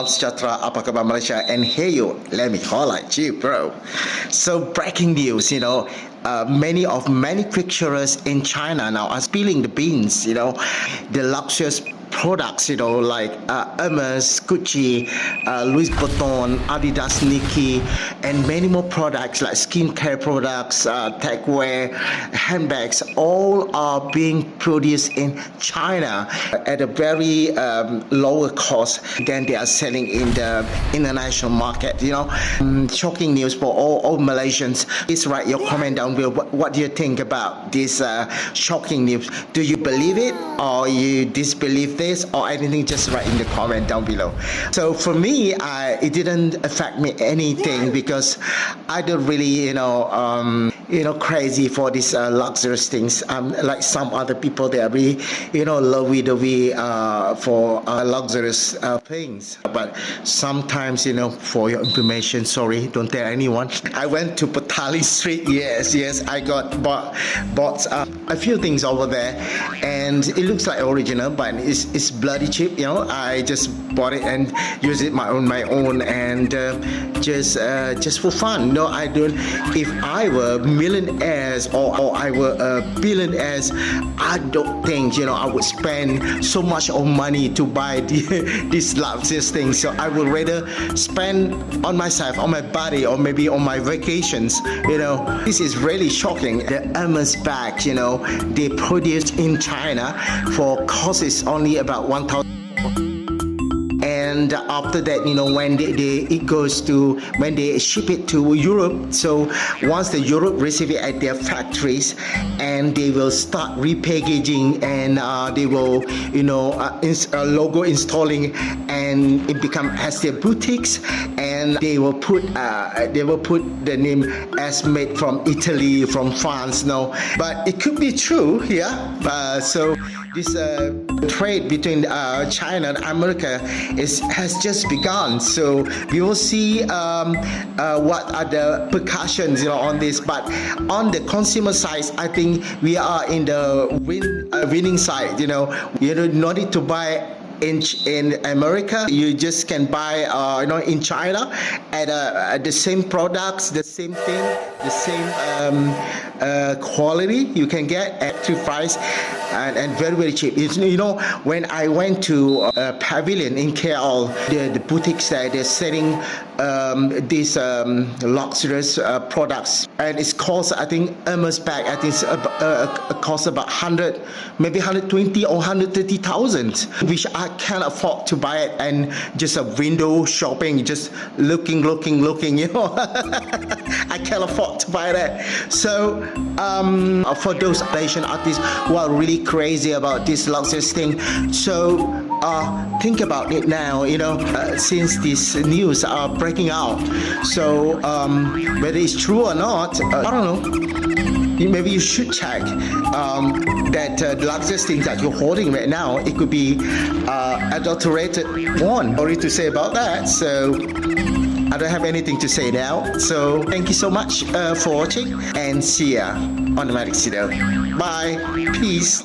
Salam sejahtera, apa khabar Malaysia? And hey yo, let me highlight you, bro. So breaking news, many manufacturers in China now are spilling the beans, the luxurious products, like Hermes, Gucci, Louis Vuitton, Adidas, Nike, and many more products like skincare products, techwear, handbags, all are being produced in China at a very lower cost than they are selling in the international market. Shocking news for all Malaysians. Please write your comment down below. What do you think about this shocking news? Do you believe it or you disbelieve this or anything? Just write in the comment down below. So for me, it didn't affect me anything because I don't really, crazy for these luxurious things. Like some other people, they are really, lovey-dovey for luxurious things. But sometimes, for your information, sorry, don't tell anyone. I went to Patali Street. Yes, I bought a few things over there, and it looks like original, but it's bloody cheap. I just bought it and use it on my own, and just for fun. I don't. If I were millionaires or I were billionaires, I don't think I would spend so much of money to buy these luxurious things. So I would rather spend on myself, on my body, or maybe on my vacations. This is really shocking. The Hermes bag, they produced in China for cost is only about 1,000. And after that, when they ship it to Europe, so once the Europe receive it at their factories, and they will start repackaging, and they will, logo installing, and it become as their boutiques, and they will put the name as made from Italy, from France. No, but it could be true here. So this trade between China and America has just begun. So we will see what are the repercussions on this. But on the consumer side, I think we are in the winning side. You don't need to buy in America. You just can buy in China at the same products, the same thing, the same quality you can get at cheap price and very, very cheap. When I went to a pavilion in KL, the boutiques there, they're selling these luxurious products, and it's cost, I think, Hermes bag, I think it's cost about 100, maybe 120 or 130,000, which I can't afford to buy it, and just a window shopping, just looking, I can't afford to buy that. So for those Asian artists who are really crazy about this luxurious thing, so think about it now, since these news are breaking out. So whether it's true or not, I don't know. Maybe you should check that the luxurious things that you're holding right now, it could be adulterated one. Sorry to say about that. So I don't have anything to say now. So thank you so much for watching, and see ya on the next video. Bye. Peace.